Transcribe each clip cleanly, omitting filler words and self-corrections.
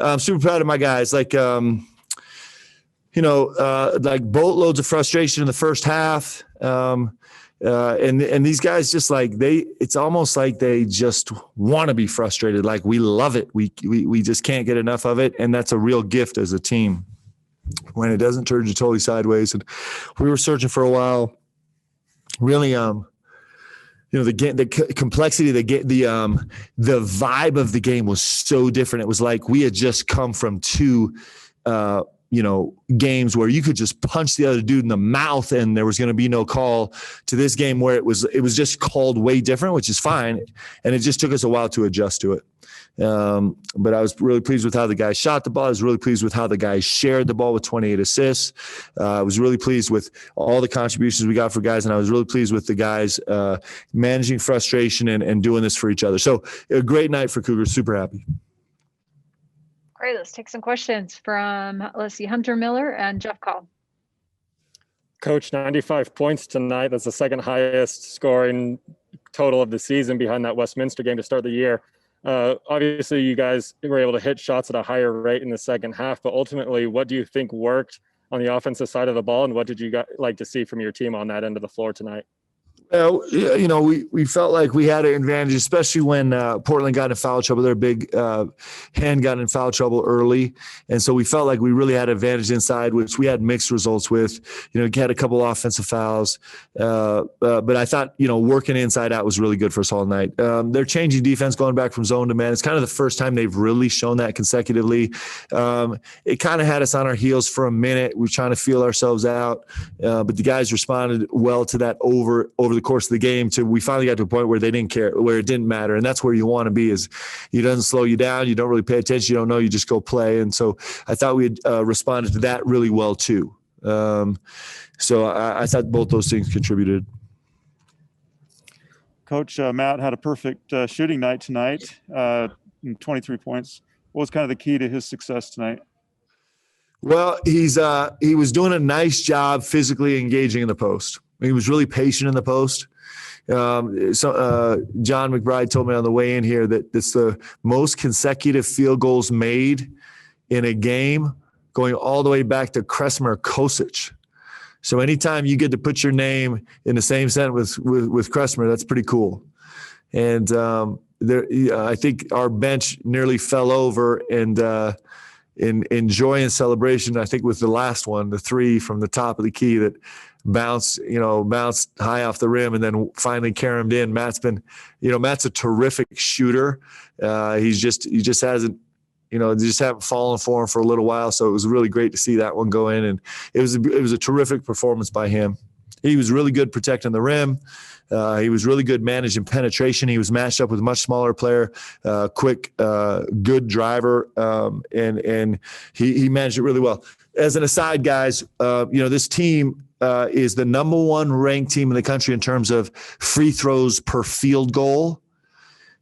I'm super proud of my guys. Like boatloads of frustration in the first half. And these guys just like it's almost like they just want to be frustrated. Like we love it. We just can't get enough of it. And that's a real gift as a team when it doesn't turn you totally sideways. And we were searching for a while, really, the complexity of the game, the vibe of the game was so different. It was like we had just come from two, games where you could just punch the other dude in the mouth and there was going to be no call, to this game where it was just called way different, which is fine. And it just took us a while to adjust to it. But I was really pleased with how the guys shot the ball. I was really pleased with how the guys shared the ball with 28 assists. I was really pleased with all the contributions we got for guys. And I was really pleased with the guys managing frustration and doing this for each other. So a great night for Cougars. Super happy. Great. Let's take some questions from, Hunter Miller and Jeff Call. Coach, 95 points tonight. That's the second highest scoring total of the season behind that Westminster game to start the year. Obviously, you guys were able to hit shots at a higher rate in the second half, but ultimately, what do you think worked on the offensive side of the ball, and what did you like to see from your team on that end of the floor tonight? We felt like we had an advantage, especially when Portland got in foul trouble. Their big hand got in foul trouble early. And so we felt like we really had an advantage inside, which we had mixed results with. We had a couple offensive fouls. But I thought, working inside out was really good for us all night. They're changing defense, going back from zone to man. It's kind of the first time they've really shown that consecutively. It kind of had us on our heels for a minute. We were trying to feel ourselves out. But the guys responded well to that over the course of the game. We finally got to a point where they didn't care, where it didn't matter. And that's where you want to be, is it doesn't slow you down. You don't really pay attention. You don't know, you just go play. And so I thought we had responded to that really well too. So I thought both those things contributed. Coach, Matt had a perfect shooting night tonight, 23 points. What was kind of the key to his success tonight? Well, he was doing a nice job physically engaging in the post. He was really patient in the post. John McBride told me on the way in here that it's the most consecutive field goals made in a game going all the way back to Kresmer Kosic. So anytime you get to put your name in the same sentence with Kresmer, that's pretty cool. And I think our bench nearly fell over and in joy and celebration, I think with the last one, the three from the top of the key that bounced high off the rim and then finally caromed in. Matt's a terrific shooter. He just hasn't fallen for him for a little while. So it was really great to see that one go in, and it was a terrific performance by him. He was really good protecting the rim. He was really good managing penetration. He was matched up with a much smaller player, quick, good driver, and he managed it really well. As an aside, guys, this team is the number one ranked team in the country in terms of free throws per field goal.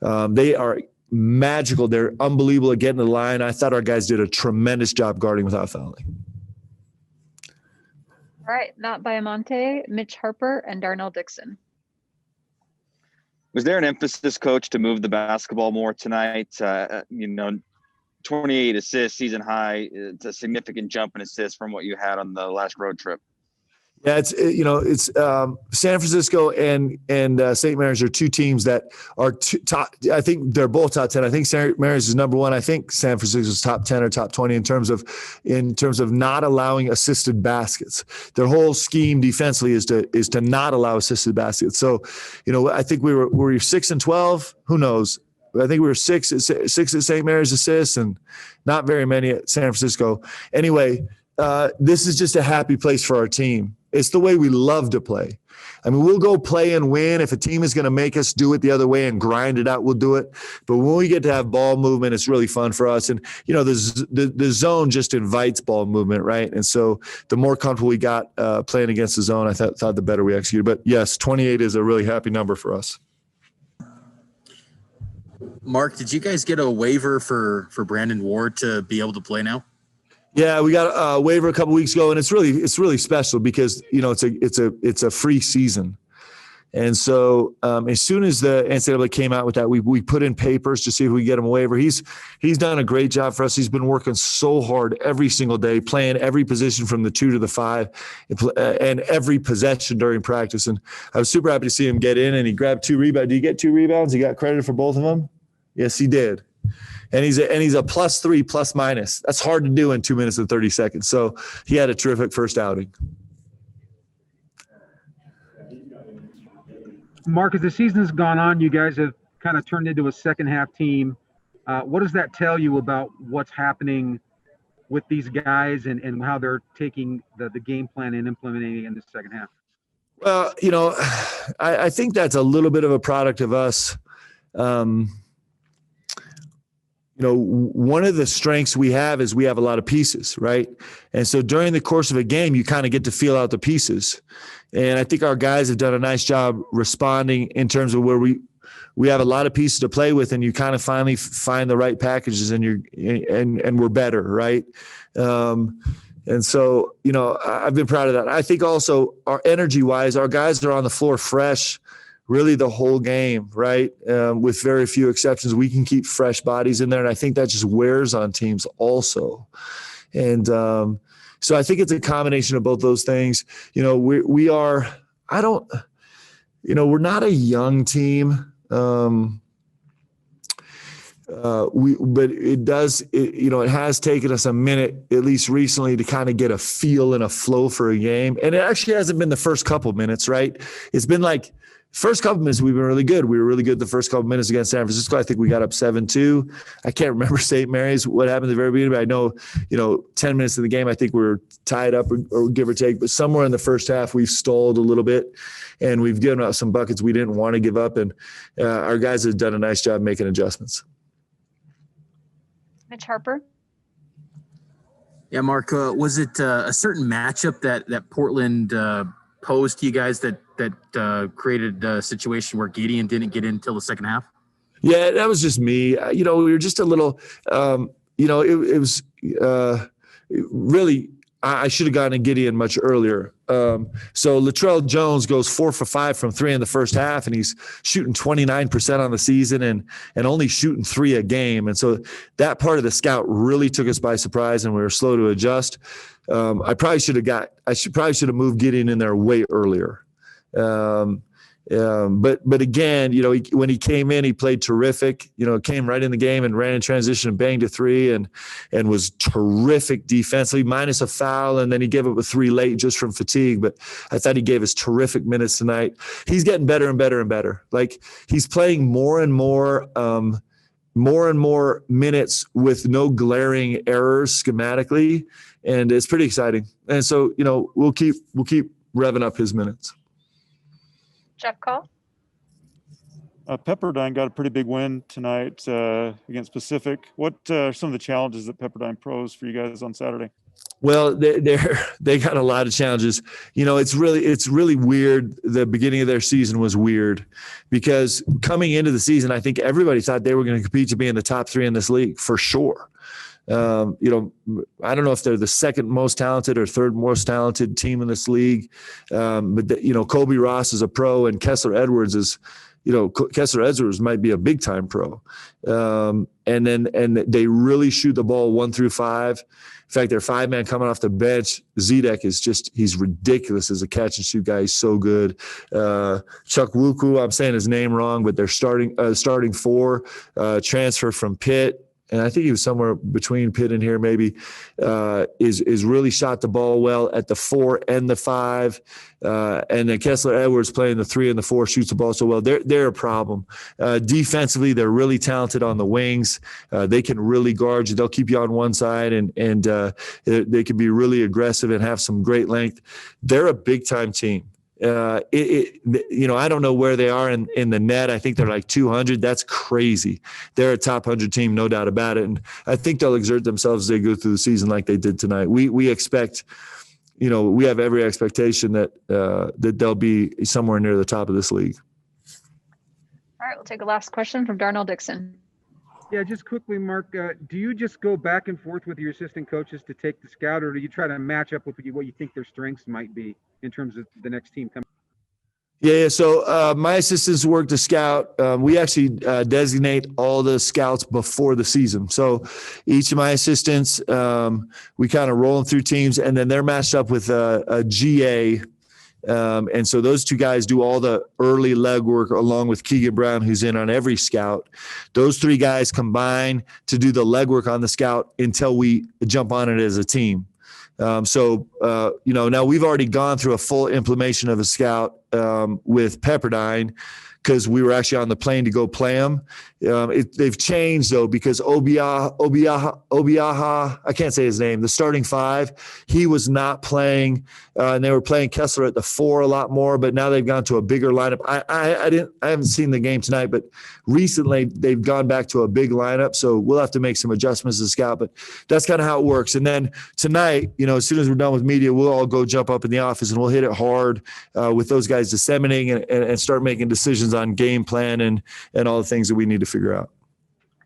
They are magical. They're unbelievable at getting to the line. I thought our guys did a tremendous job guarding without fouling. All right, Matt Biamonte, Mitch Harper, and Darnell Dixon. Was there an emphasis, Coach, to move the basketball more tonight? 28 assists, season high. It's a significant jump in assists from what you had on the last road trip. Yeah, it's San Francisco and St. Mary's are two teams that are top. I think they're both top 10. I think St. Mary's is number one. I think San Francisco's top 10 or top 20 in terms of not allowing assisted baskets. Their whole scheme defensively is to not allow assisted baskets. So, I think we were 6 and 12. Who knows? I think we were six at St. Mary's assists and not very many at San Francisco. Anyway, this is just a happy place for our team. It's the way we love to play. I mean, we'll go play and win. If a team is going to make us do it the other way and grind it out, we'll do it. But when we get to have ball movement, it's really fun for us. And, the zone just invites ball movement, right? And so the more comfortable we got playing against the zone, I thought the better we executed. But, yes, 28 is a really happy number for us. Mark, did you guys get a waiver for Brandon Ward to be able to play now? Yeah, we got a waiver a couple weeks ago, and it's really special because it's a free season, And so as soon as the NCAA came out with that, we put in papers to see if we could get him a waiver. He's done a great job for us. He's been working so hard every single day, playing every position from the 2 to the 5, and every possession during practice. And I was super happy to see him get in, and he grabbed 2 rebounds. Did he get 2 rebounds? He got credit for both of them? Yes, he did. And he's a +3 ±. That's hard to do in 2 minutes and 30 seconds. So he had a terrific first outing. Mark, as the season has gone on, you guys have kind of turned into a second half team. What does that tell you about what's happening with these guys and how they're taking the game plan and implementing it in the second half? Well, I think that's a little bit of a product of us. One of the strengths we have is we have a lot of pieces, right? And so during the course of a game, you kind of get to feel out the pieces. And I think our guys have done a nice job responding in terms of where we have a lot of pieces to play with, and you kind of finally find the right packages, and we're better, right? And so, I've been proud of that. I think also our energy-wise, our guys are on the floor fresh really the whole game, right? With very few exceptions, we can keep fresh bodies in there, and I think that just wears on teams also. And so I think it's a combination of both those things. We're not a young team. But it has taken us a minute, at least recently, to kind of get a feel and a flow for a game. And it actually hasn't been the first couple of minutes, right? It's been like first couple of minutes, we've been really good. We were really good the first couple of minutes against San Francisco. I think we got up 7-2. I can't remember St. Mary's, what happened at the very beginning, but I know, 10 minutes of the game, I think we were tied up or give or take, but somewhere in the first half, we've stalled a little bit and we've given up some buckets we didn't want to give up. And our guys have done a nice job making adjustments. Mitch Harper. Yeah, Mark, was it a certain matchup that Portland posed to you guys that created a situation where Gideon didn't get in until the second half? Yeah, that was just me. We were just a little, it was really, I should have gotten a Gideon much earlier. So Latrell Jones goes 4 for 5 from 3 in the first half, and he's shooting 29% on the season and only shooting 3 a game. And so that part of the scout really took us by surprise, and we were slow to adjust. I probably should have moved Gideon in there way earlier. But again, when he came in, he played terrific, came right in the game and ran in transition and banged a 3 and was terrific defensively, minus a foul. And then he gave up a 3 late just from fatigue. But I thought he gave us terrific minutes tonight. He's getting better and better and better. Like he's playing more and more minutes with no glaring errors schematically. And it's pretty exciting. And so, we'll keep revving up his minutes. Jeff Call. Pepperdine got a pretty big win tonight against Pacific. What are some of the challenges that Pepperdine posed for you guys on Saturday? Well, they got a lot of challenges. It's really weird. The beginning of their season was weird because coming into the season, I think everybody thought they were going to compete to be in the top 3 in this league for sure. I don't know if they're the second most talented or third most talented team in this league. But Colby Ross is a pro and Kessler Edwards might be a big time pro. And they really shoot the ball 1 through 5. In fact, their 5-man coming off the bench, Zedek he's ridiculous as a catch and shoot guy. He's so good. Chuck Wuku, I'm saying his name wrong, but they're starting 4, transfer from Pitt. And I think he was somewhere between Pitt and here maybe, is really shot the ball well at the 4 and the 5. And then Kessler Edwards playing the 3 and the 4, shoots the ball so well. They're a problem. Defensively, they're really talented on the wings. They can really guard you. They'll keep you on one side and they can be really aggressive and have some great length. They're a big-time team. I don't know where they are in the net. I think they're like 200. That's crazy. They're a top 100 team, no doubt about it. And I think they'll exert themselves as they go through the season like they did tonight. We expect, we have every expectation that they'll be somewhere near the top of this league. All right, we'll take a last question from Darnell Dixon. Yeah, just quickly, Mark, do you just go back and forth with your assistant coaches to take the scout, or do you try to match up with what you think their strengths might be in terms of the next team coming? Yeah. So my assistants work to scout. We actually designate all the scouts before the season. So each of my assistants, we kind of roll them through teams, and then they're matched up with a GA. And so those two guys do all the early legwork along with Keegan Brown, who's in on every scout. Those three guys combine to do the legwork on the scout until we jump on it as a team. Now we've already gone through a full implementation of a scout with Pepperdine because we were actually on the plane to go play them. They've changed though, because Obiaha, I can't say his name, the starting five, he was not playing, and they were playing Kessler at the 4 a lot more, but now they've gone to a bigger lineup. I haven't seen the game tonight, but recently they've gone back to a big lineup. So we'll have to make some adjustments to scout, but that's kind of how it works. And then tonight, as soon as we're done with media, we'll all go jump up in the office and we'll hit it hard with those guys disseminating and start making decisions on game plan and all the things that we need to figure out.